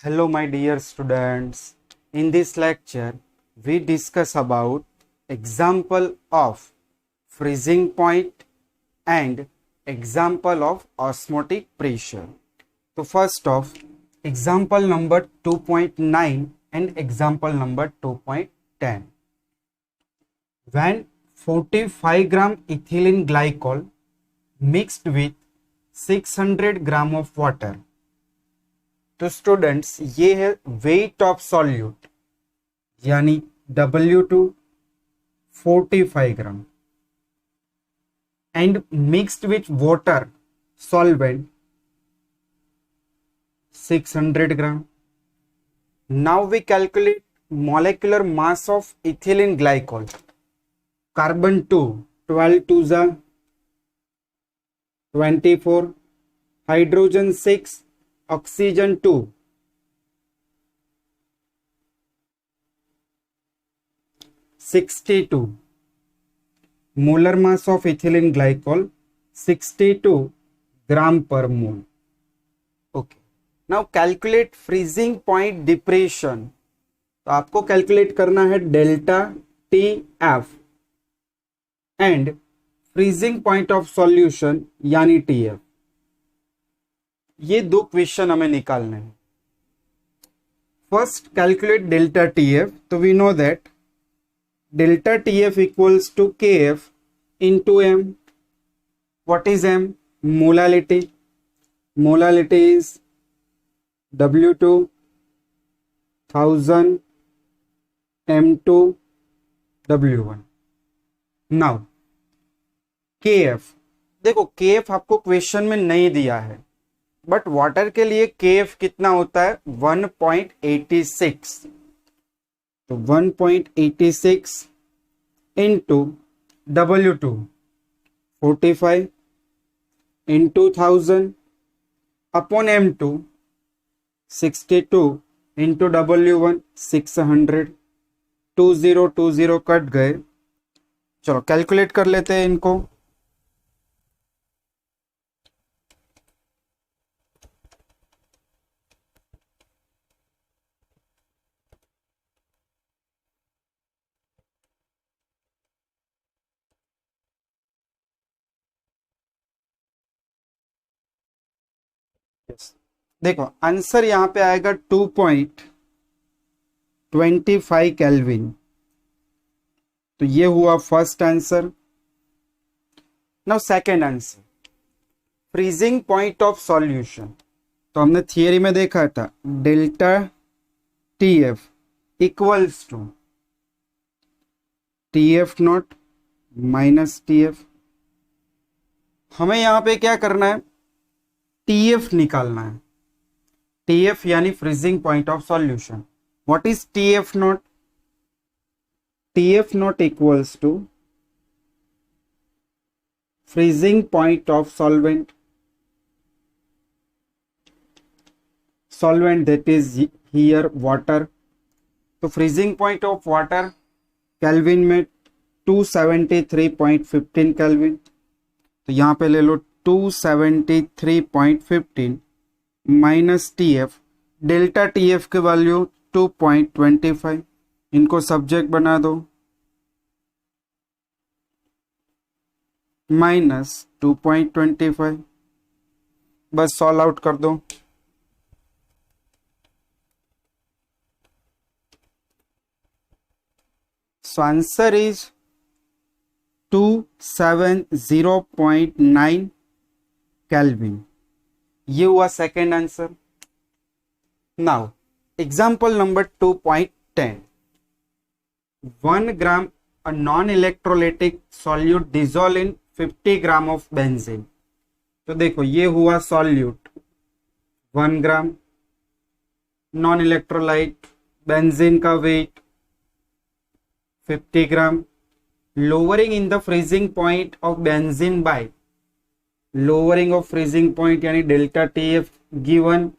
Hello, my dear students. In this lecture, we discuss about example of freezing point and example of osmotic pressure. So first off, example number 2.9 and example number 2.10. When 45 gram ethylene glycol mixed with 600 gram of water, तो students ये है weight of solute यानी W2 45 gram and mixed with water solvent 600 gram. Now we calculate molecular mass of ethylene glycol. Carbon 2 12 2 जा 24, hydrogen 6, oxygen 2, 62. Molar mass of ethylene glycol 62 gram per mole. Okay. Now calculate freezing point depression. तो आपको calculate करना है delta T F and freezing point of solution यानी T F. ये दो question हमें निकालने हैं. First calculate delta T F. तो we know that delta T F equals to K F into M. What is M? Molality. Molality is W2 1000 M2 W1. Now KF, देखो KF आपको question में नहीं दिया है, बट वाटर के लिए KF कितना होता है? 1.86. तो 1.86 into W2 45 into 1000 upon M2 62 into W1 600. 2020 cut गए. चलो कैलकुलेट कर लेते हैं इनको. देखो आंसर यहां पे आएगा 2.25 केल्विन. तो ये हुआ first answer. Now second answer, freezing point of solution. तो हमने थियरी में देखा था delta T F equals to T F not minus T F. हमें यहां पे क्या करना है? टी एफ निकालना है. टी एफ यानी freezing point of solution. What is T F not? TF naught equals to freezing point of solvent. Solvent that is here water. तो freezing point of water kelvin में 273.15 kelvin. तो यहां पे ले लो 273.15 minus TF. Delta TF की value 2.25. इनको subject बना दो. माइनस 2.25. बस सॉल्व आउट कर दो. So answer is 270.9 kelvin. ये हुआ second answer. Now example number 2.10. 1 gram a non-electrolytic solute dissolve in 50 gram of benzene. तो देखो ये हुआ solute 1 gram non electrolyte. Benzene का weight 50 gram. Lowering in the freezing point of benzene by lowering of freezing point यानी delta T F given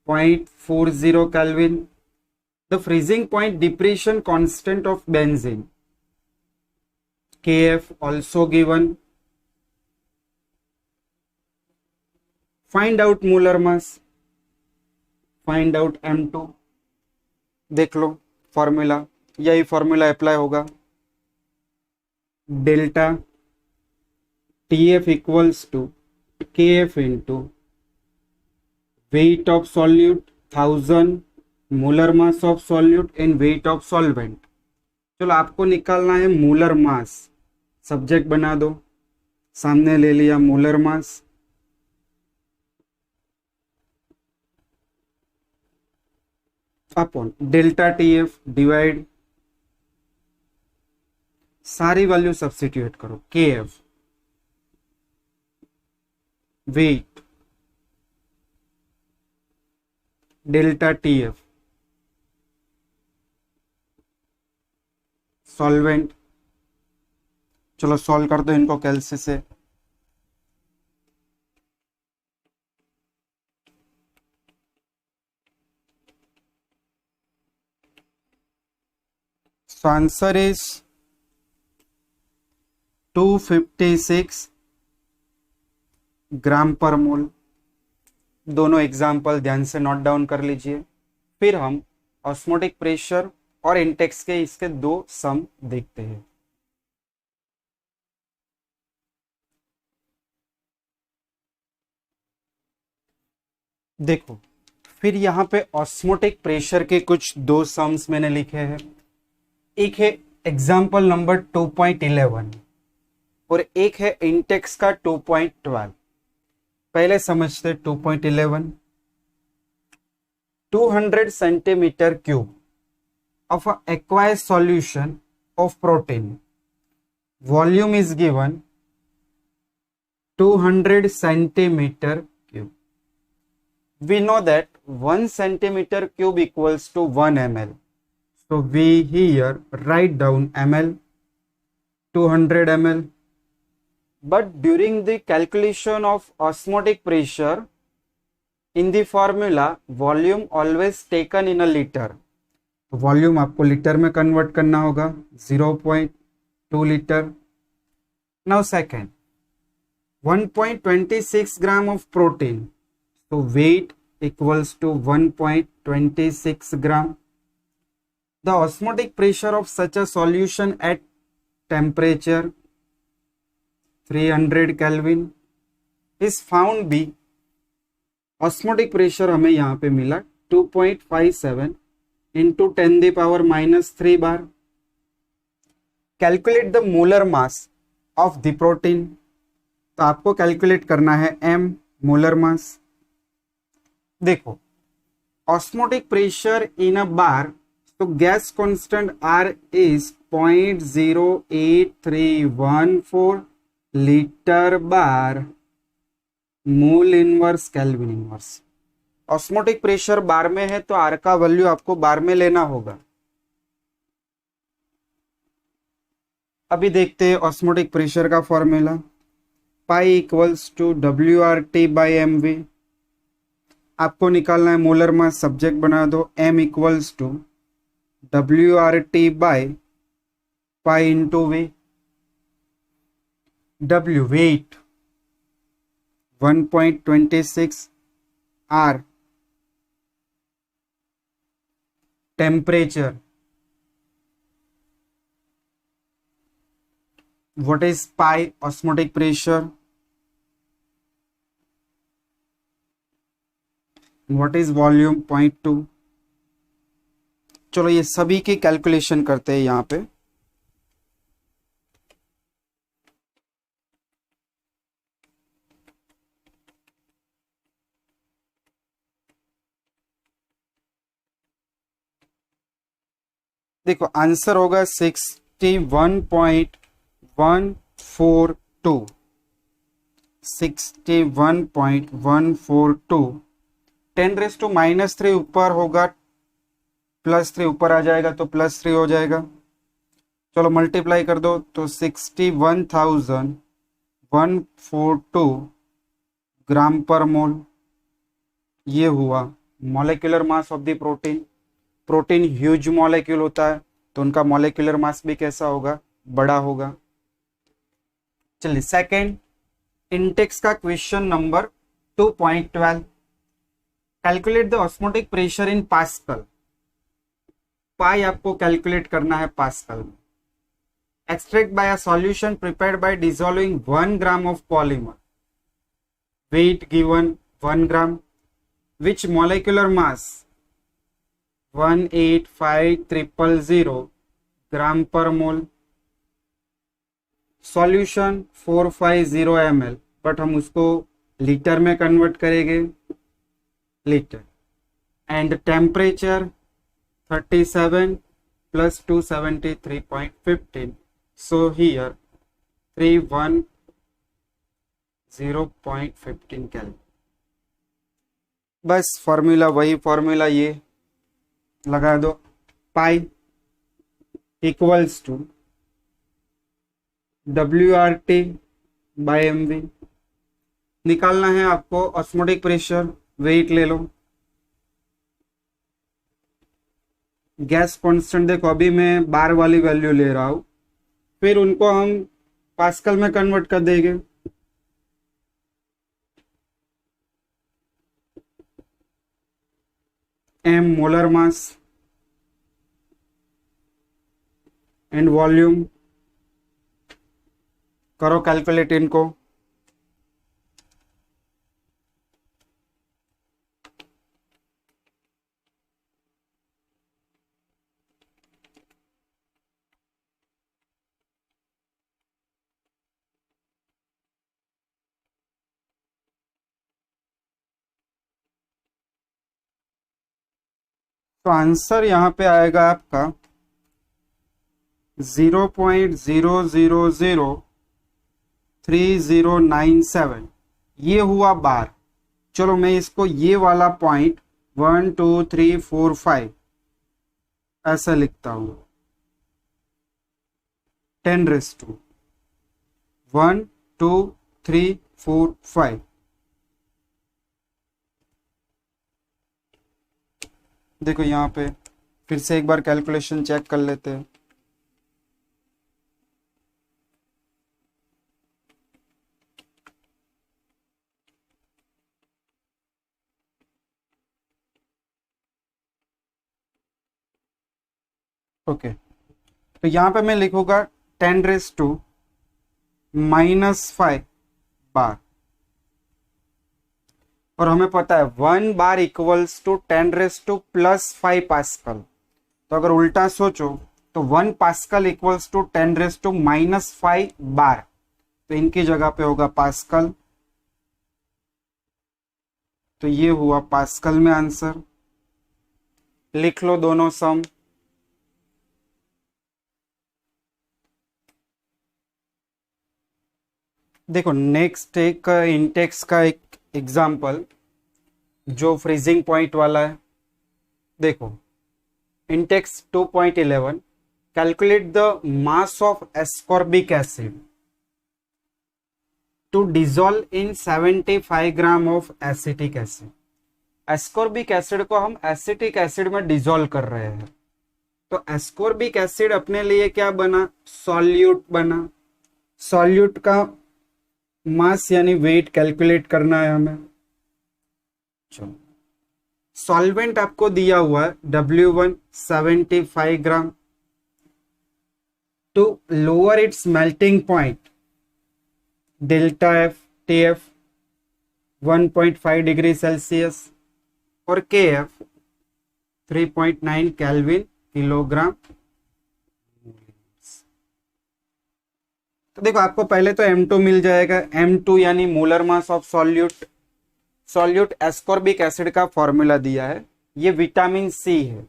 0.40 kelvin. The freezing point depression constant of benzene Kf also given. Find out molar mass. Find out M2, देख लो formula, यही formula apply होगा। Delta TF equals to KF into weight of solute 1000 molar mass of solute and weight of solvent. चलो आपको निकालना है molar mass, subject बना दो, सामने ले लिया molar mass, upon delta TF divide, सारी वैल्यू सब्स्टिट्यूट करो, KF weight, delta TF solvent. चलो सॉल्व कर दो इनको कैलसी से। So answer is 256 gram per मोल। दोनों एग्जाम्पल ध्यान से नोट डाउन कर लीजिए। फिर हम ऑस्मोटिक प्रेशर और इंटेक्स के इसके दो सम देखते हैं। देखो फिर यहाँ पे ऑस्मोटिक प्रेशर के कुछ दो सम्स मैंने लिखे हैं। एक है एग्जाम्पल नंबर 2.11 और एक है इंटेक्स का 2.12। पहले समझते 2.11। 200 centimetre cube of a aqueous solution of protein, volume is given 200 centimeter cube. We know that 1 centimeter cube equals to 1 ml. So we here write down ml, 200 ml. But during the calculation of osmotic pressure, in the formula volume always taken in a liter. Volume आपको litre में convert करना होगा, 0.2 litre. Now second 1.26 gram of protein, तो weight equals to 1.26 gram. The osmotic pressure of such a solution at temperature 300 kelvin is found B. Osmotic pressure हमें यहाँ पे मिला 2.57 into 10 the power minus 3 bar. Calculate the molar mass of the protein. तो आपको calculate करना है m molar mass. देखो osmotic pressure in a bar, तो gas constant R is 0.08314 litre bar mole inverse kelvin inverse. Osmotic pressure bar में है तो are का वैल्यू आपको बार में लेना होगा। अभी देखते हैं ऑस्मोटिक प्रेशर का formula, pi equals to WRT by MV। आपको निकालना है मोलर मास, सब्जेक्ट बना दो, M equals to WRT by pi into V। W weight 1.26, R temperature, what is pi osmotic pressure, what is volume 0.2। चलो ये सभी की कैलकुलेशन करते हैं यहाँ पे। देखो आंसर होगा 61.142, 61.142। 10⁻³ ऊपर होगा, +3 ऊपर आ जाएगा तो +3 हो जाएगा। चलो मल्टीप्लाई कर दो तो 61,142 ग्राम पर मोल। ये हुआ molecular mass of the protein. Protein huge molecule होता है तो उनका मॉलिक्यूलर मास भी कैसा होगा, बड़ा होगा। चलिए सेकंड इंटेक्स का question number 2.12। Calculate the osmotic pressure in pascal, pi आपको कैलकुलेट करना है पास्कल में। Extract by a solution prepared by dissolving 1 gram of polymer, weight given 1 gram, which molecular mass 185,000 gram per mole, solution 450 ml, but हम उसको litre में convert करेंगे, litre, and temperature 37 plus 273.15, so here 310.15 calorie. बस formula वही formula ये लगा दो, pi equals to WRT by MV। निकालना है आपको ऑस्मोटिक प्रेशर, वेट ले लो, गैस कांस्टेंट देखो अभी मैं बार वाली वैल्यू ले रहा हूं, फिर उनको हम पास्कल में कन्वर्ट कर देंगे। M molar mass and volume, करो कैलकुलेट इनको। तो आंसर यहां पे आएगा आपका 0.0003097, ये हुआ बार। चलो मैं इसको ये वाला पॉइंट 1 2 3 4 5 ऐसा लिखता हूं, 10⁻1 2 3 4 5। देखो यहाँ पे फिर से एक बार कैलकुलेशन चेक कर लेते हैं। ओके, तो यहाँ पे मैं लिखूंगा 10⁻⁻5 बार, और हमें पता है 1 बार इक्वल्स टू 10⁻+5 पास्कल। तो अगर उल्टा सोचो तो 1 पास्कल इक्वल्स टू 10⁻⁻5 बार, तो इनकी जगह पे होगा पास्कल। तो ये हुआ पास्कल में आंसर, लिख लो दोनों सम। देखो नेक्स्ट एक इंटेक्स का एक एग्जाम्पल जो फ्रीजिंग पॉइंट वाला है। देखो intext 2.11, calculate the mass of ascorbic acid to dissolve in 75 gram of acetic acid. Ascorbic acid को हम एसिटिक एसिड में डिजोल्व कर रहे हैं, तो एस्कॉर्बिक एसिड अपने लिए क्या बना, सॉल्यूट बना। सॉल्यूट का मास यानी वेट कैलकुलेट करना है हमें। चलो सॉल्वेंट आपको दिया हुआ है W1 75 gram. To lower its melting point delta F TF 1.5 degree celsius और KF 3.9 केल्विन किलोग्राम। तो देखो आपको पहले तो M2 मिल जाएगा, M2 यानी molar mass of solute. Solute ascorbic acid का फॉर्मूला दिया है, ये विटामिन C है,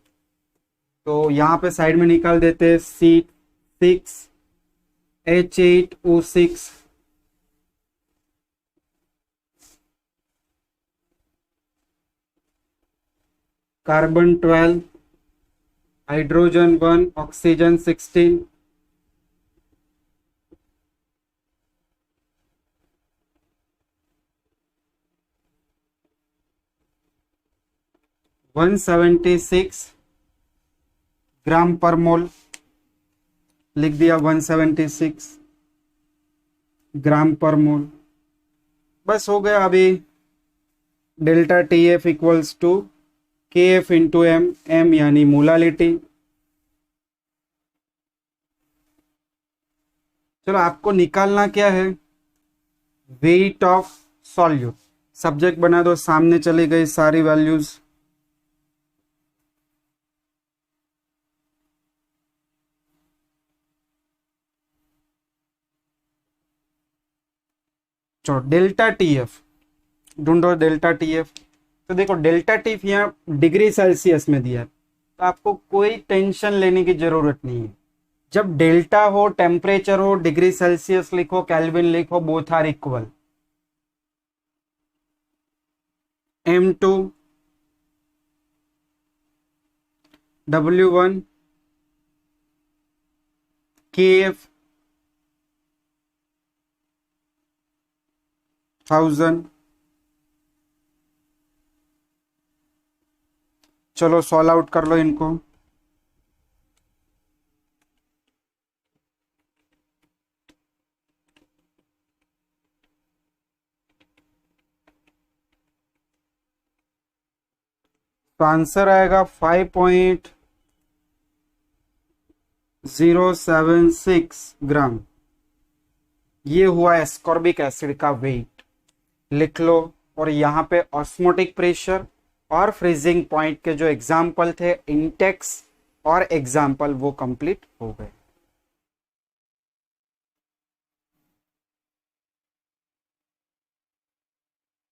तो यहां पे साइड में निकाल देते हैं C6H8O6 कार्बन 12 हाइड्रोजन 1 ऑक्सीजन 16 176 ग्राम पर मोल, लिख दिया 176 ग्राम पर मोल। बस हो गया। अभी delta T F equals to K F into M, M यानी मोलालिटी। चलो आपको निकालना क्या है, वेट ऑफ सॉल्यूट। सब्जेक्ट बना दो, सामने चली गई सारी वैल्यूज। चलो डेल्टा टी एफ ढूंढो, डेल्टा टी एफ। तो देखो डेल्टा टी एफ यहाँ डिग्री सेल्सियस में दिया है, तो आपको कोई टेंशन लेने की जरूरत नहीं है। जब डेल्टा हो, टेम्परेचर हो, डिग्री सेल्सियस लिखो, केल्विन लिखो, both are equal. M2 W1 KF 1000। चलो सॉल्व आउट कर लो इनको। तो आंसर आएगा 5.076 ग्राम। ये हुआ एस्कॉर्बिक एसिड का वेट, लिख लो। और यहाँ पे ऑस्मोटिक प्रेशर और फ्रीजिंग पॉइंट के जो एग्जाम्पल थे, इंटेक्स और एग्जाम्पल, वो कंप्लीट हो गए।